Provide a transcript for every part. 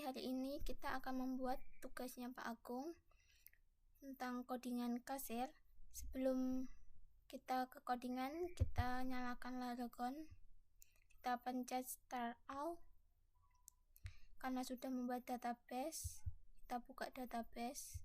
hari ini kita akan membuat tugasnya Pak Agung tentang codingan kasir. Sebelum kita ke codingan, kita nyalakan Laragon, kita pencet start all. Karena sudah membuat database, kita buka database.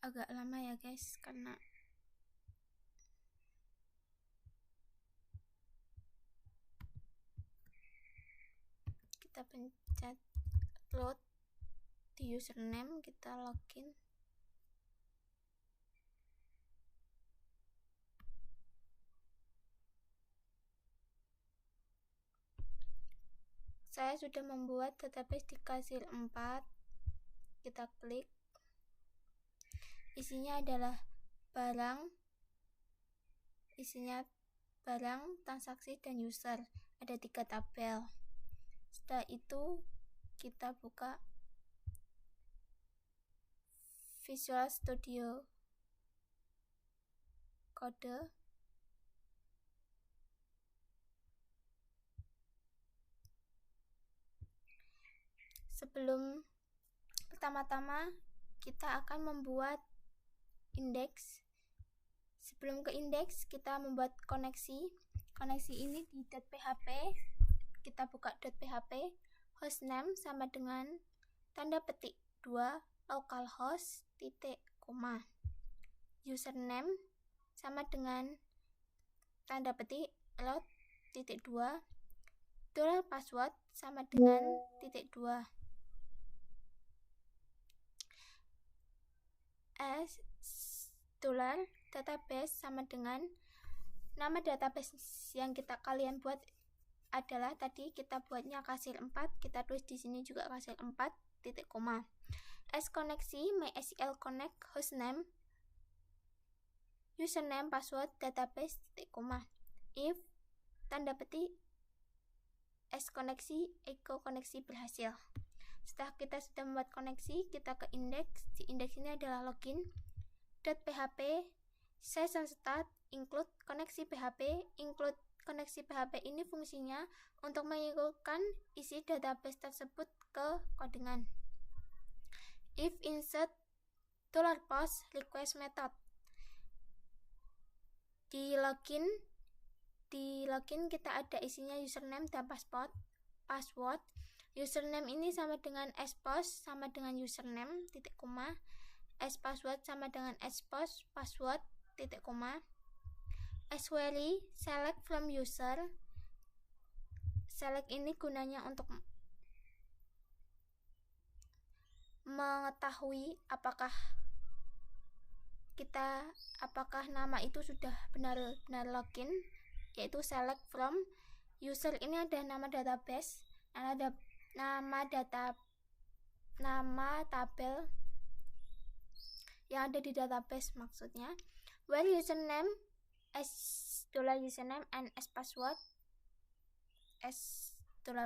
Agak lama ya guys, karena kita pencet upload di username, kita login. Saya sudah membuat database di kasir 4. Kita klik. Isinya adalah barang, transaksi, dan user. Ada 3 tabel. Setelah itu kita buka Visual Studio Code. Sebelum pertama-tama kita akan membuat indeks. Sebelum ke indeks, kita membuat koneksi. Koneksi ini di .php. Kita buka .php. Hostname sama dengan tanda petik 2 localhost titik koma. Username sama dengan tanda petik lot titik 2. $password sama dengan titik 2. Database sama dengan nama database yang kalian buat adalah tadi kita buatnya kasir 4, kita tulis di sini juga kasir 4 titik koma. Koneksi MySQL connect hostname username password database titik koma. If tanda petik koneksi echo koneksi berhasil. Setelah kita sudah membuat koneksi, kita ke indeks. Di indeks ini adalah login .php session start include koneksi PHP. Include koneksi PHP ini fungsinya untuk mengikutkan isi database tersebut ke codingan. If insert $post request method. Di login kita ada isinya username dan password. Username ini sama dengan post sama dengan username titik koma. Password sama dengan post password titik koma. Query select from user. Select ini gunanya untuk mengetahui apakah nama itu sudah benar-benar login, yaitu select from user. Ini ada nama database, nama tabel yang ada di database maksudnya. Where username $username and password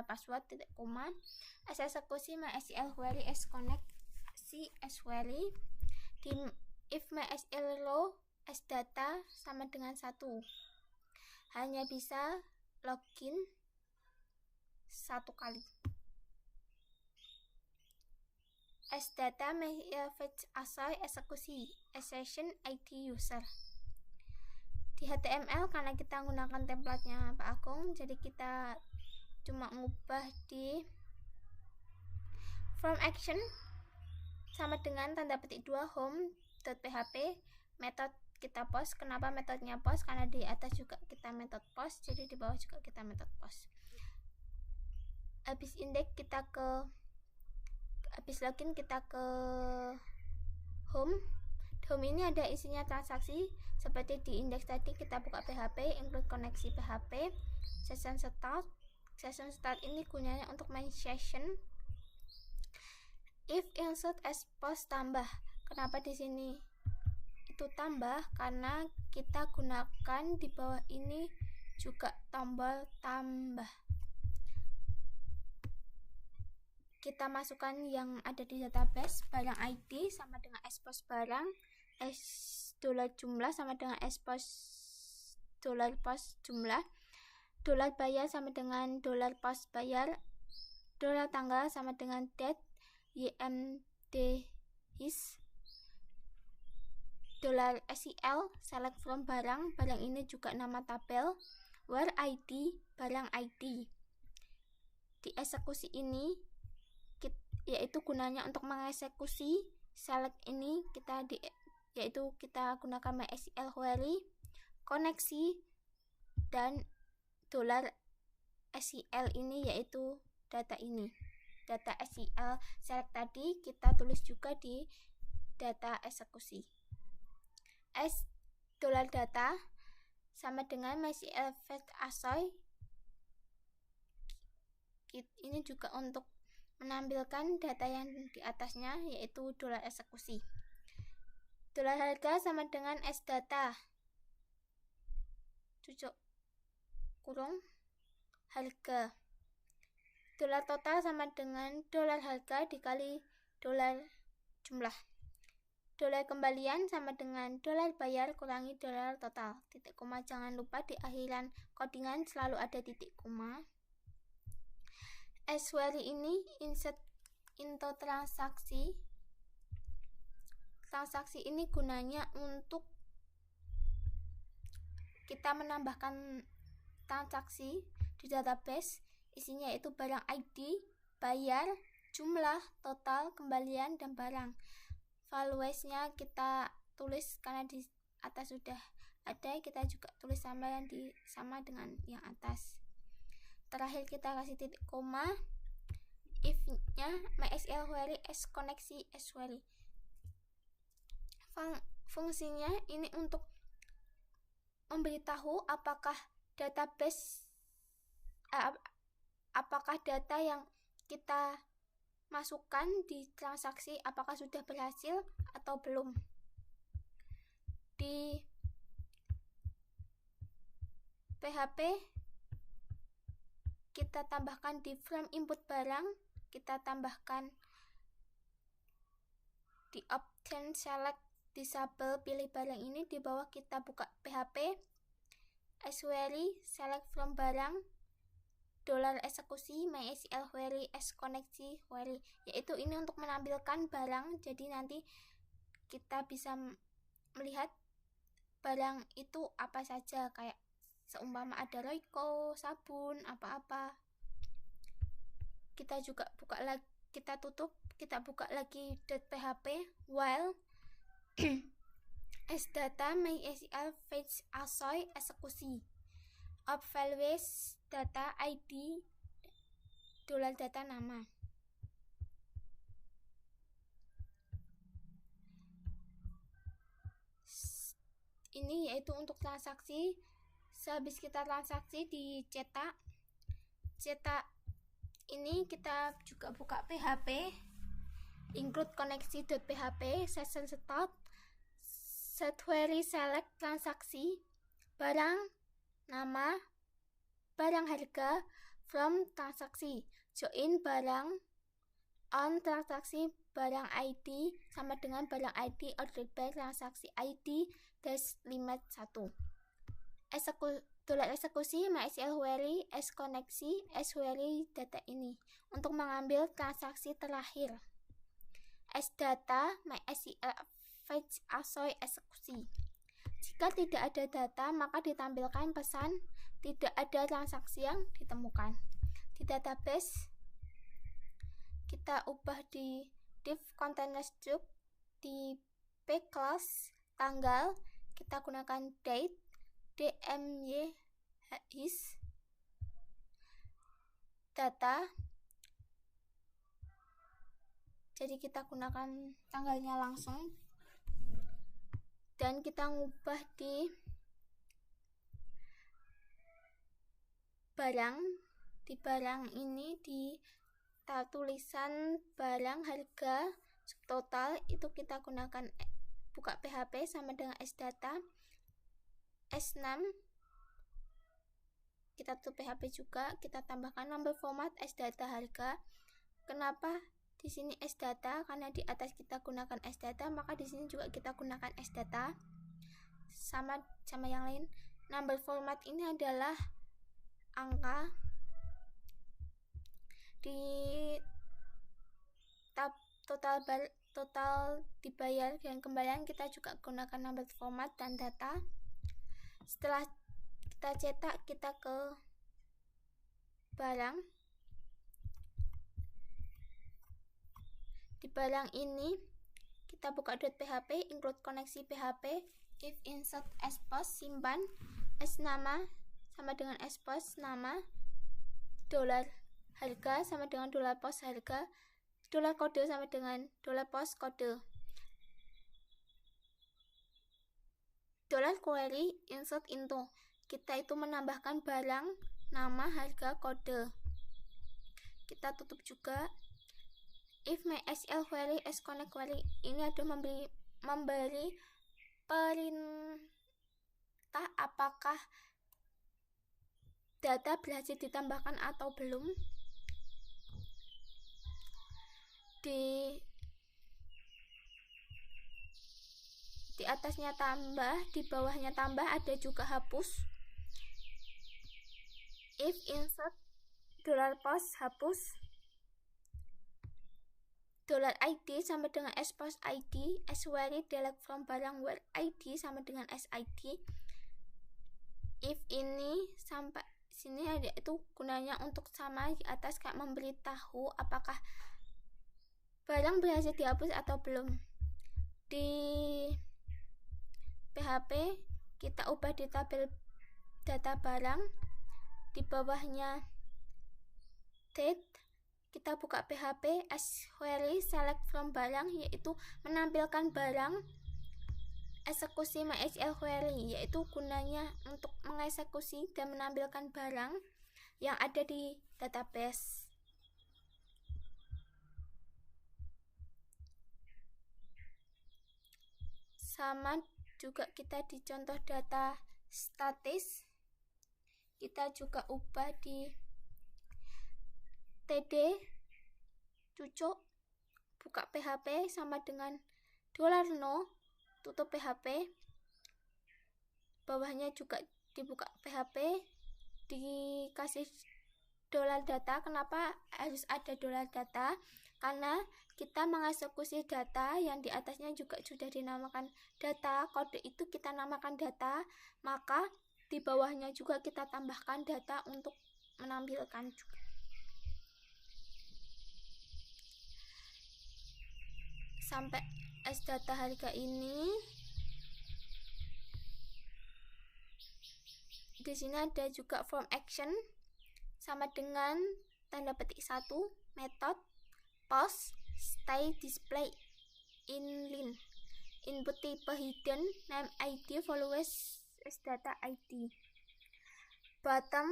$password titik koma. Eksekusi MySQL query connect query. Di if MySQL row data sama dengan 1, hanya bisa login 1 kali. Data may fetch assign eksekusi session ID user. Di HTML, karena kita menggunakan template-nya Pak Agung, jadi kita cuma ngubah di from action sama dengan tanda petik 2 home.php. Method kita post. Kenapa metodenya post? Karena di atas juga kita method post, jadi di bawah juga kita method post. Habis login kita ke home. Home ini ada isinya transaksi seperti di indeks tadi. Kita buka PHP, include koneksi PHP. Session start ini gunanya untuk main session. If insert post tambah. Kenapa di sini itu tambah karena kita gunakan di bawah ini juga tombol tambah. Kita masukkan yang ada di database, barang ID sama dengan expose barang, $, jumlah sama dengan expose $post jumlah, $bayar sama dengan $post bayar, $tanggal sama dengan date, YMD is, $SEL select from barang ini juga nama tabel, where ID barang ID. Di eksekusi ini yaitu gunanya untuk mengeksekusi select ini yaitu kita gunakan MySQL query, koneksi, dan $SEL ini yaitu data ini. Data SEL select tadi kita tulis juga di data eksekusi. $data sama dengan MySQL fetch assoy. Ini juga untuk menampilkan data yang di atasnya yaitu $eksekusi. $harga sama dengan $data. Cucuk kurung harga. $total sama dengan $harga dikali $jumlah. $kembalian sama dengan $bayar kurangi $total. Titik koma jangan lupa di akhiran codingan selalu ada titik koma. Query ini insert into transaksi. Transaksi ini gunanya untuk kita menambahkan transaksi di database, isinya yaitu barang ID, bayar, jumlah, total, kembalian, dan barang. Values-nya kita tulis karena di atas sudah ada, kita juga tulis sama dengan yang atas. Terakhir kita kasih titik koma. If-nya MySQL query as koneksi as query. Fungsinya ini untuk memberitahu apakah data yang kita masukkan di transaksi apakah sudah berhasil atau belum. Di PHP kita tambahkan di from input barang, kita tambahkan di option select disable pilih barang ini, di bawah kita buka PHP as query select from barang $eksekusi MySQL query as koneksi query, yaitu ini untuk menampilkan barang. Jadi nanti kita bisa melihat barang itu apa saja, kayak seumpama ada Royco, sabun, apa-apa. Kita juga buka lagi, kita tutup, kita buka lagi .php while as data MySQL fetch assoy eksekusi of values data ID $data nama. Ini yaitu untuk transaksi. Sehabis kita transaksi dicetak ini kita juga buka PHP include koneksi.php session start set query select transaksi barang nama barang harga from transaksi join barang on transaksi barang ID sama dengan barang ID ordered by transaksi ID limit 1. Eksekusi MySQL query as koneksi as query data ini untuk mengambil transaksi terakhir. As data MySQL fetch assoy eksekusi. Jika tidak ada data maka ditampilkan pesan tidak ada transaksi yang ditemukan. Di database kita ubah di div container struct, di p class tanggal kita gunakan date DMY is data, jadi kita gunakan tanggalnya langsung dan kita ngubah di barang ini di tulisan barang harga subtotal itu kita gunakan buka PHP sama dengan sdata. S6 kita tutup PHP juga, kita tambahkan number format sdata harga. Kenapa di sini sdata? Karena di atas kita gunakan sdata, maka di sini juga kita gunakan sdata. Sama yang lain. Number format ini adalah angka. Di tab total dibayar dan kembalian kita juga gunakan number format dan data. Setelah kita cetak, kita ke barang. Di barang ini kita buka .php, include koneksi PHP, if insert expose, simpan s nama sama dengan expose nama, dolar harga sama dengan dolar post harga, dolar kode sama dengan dolar post kode, dolar query insert into, kita itu menambahkan barang, nama, harga, kode. Kita tutup juga. If MySQL query is connect query, ini ada memberi perintah apakah data berhasil ditambahkan atau belum. Di atasnya tambah, di bawahnya tambah, ada juga hapus. If insert $post hapus, $ID sama dengan expose ID, query delete from barang where ID sama dengan SID. If ini sampai sini ada itu gunanya untuk sama di atas kayak memberitahu apakah barang berhasil dihapus atau belum. Di PHP kita ubah di tabel data barang, di bawahnya date, kita buka PHP query select from barang, yaitu menampilkan barang. Eksekusi MySQL query, yaitu gunanya untuk mengeksekusi dan menampilkan barang yang ada di database. Sama juga kita di contoh data statis, kita juga ubah di td cucuk, buka PHP sama dengan $no, tutup PHP, bawahnya juga dibuka PHP, dikasih $data. Kenapa harus ada $data? Karena kita mengeksekusi data yang di atasnya juga sudah dinamakan data, kode itu kita namakan data, maka di bawahnya juga kita tambahkan data untuk menampilkan juga. Sampai sdata harga ini. Di sini ada juga form action sama dengan tanda petik 1, method post style display inline, input type hidden, name ID, followers data ID, button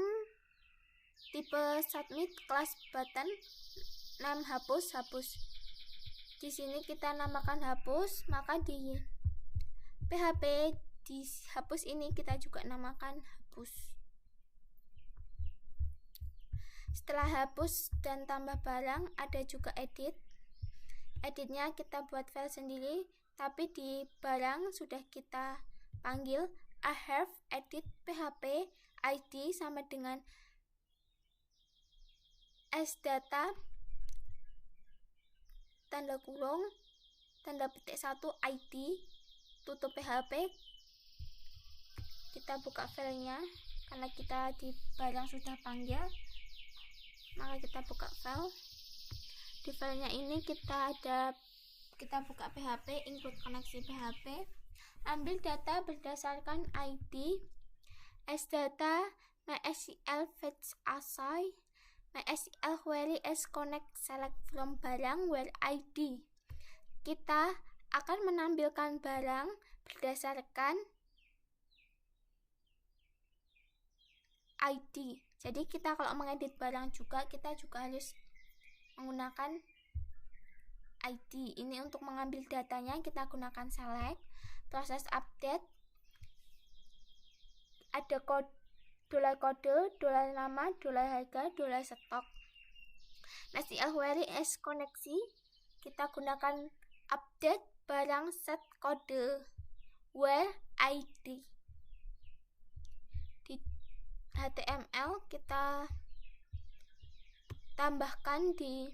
tipe submit, class button, name hapus. Di sini kita namakan hapus, maka di PHP di hapus ini kita juga namakan hapus. Setelah hapus dan tambah barang, ada juga edit. Editnya kita buat file sendiri, tapi di barang sudah kita panggil I have edit PHP ID sama dengan sdata tanda kurung tanda petik 1 ID, tutup PHP. Kita buka filenya karena kita di barang sudah panggil, maka kita buka file. Di filenya ini kita buka PHP, include koneksi PHP, ambil data berdasarkan ID, sdata, MySQL fetch assign, MySQL query as connect select from barang where ID. Kita akan menampilkan barang berdasarkan ID. Jadi kita kalau mengedit barang juga, kita juga harus menggunakan ID. Ini untuk mengambil datanya kita gunakan select. proses update, ada kode, dolar nama, dolar harga, dolar stok. SQL query as koneksi, kita gunakan update barang set kode where ID. Di HTML kita tambahkan di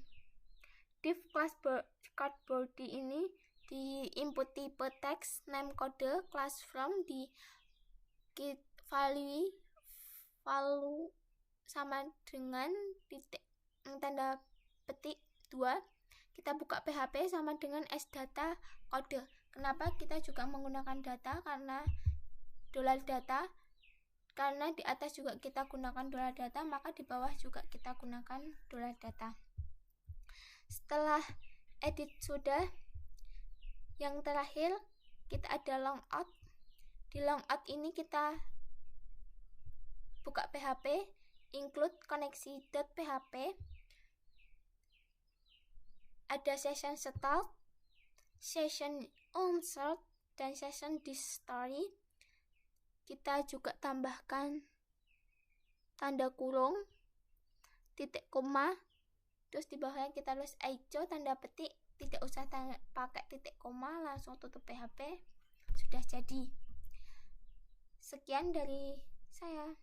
div class card body ini di input tipe text, name kode, class from, di value sama dengan titik tanda petik 2. Kita buka PHP sama dengan sdata kode. Kenapa kita juga menggunakan data? Karena $data, karena di atas juga kita gunakan $data, maka di bawah juga kita gunakan $data. Setelah edit sudah, yang terakhir kita ada logout. Di logout ini kita buka PHP, include koneksi.php, ada session start, session insert, dan session history. Kita juga tambahkan tanda kurung, titik koma, terus di bawahnya kita tulis hijau tanda petik, tidak usah pakai titik koma, langsung tutup PHP, sudah jadi. Sekian dari saya.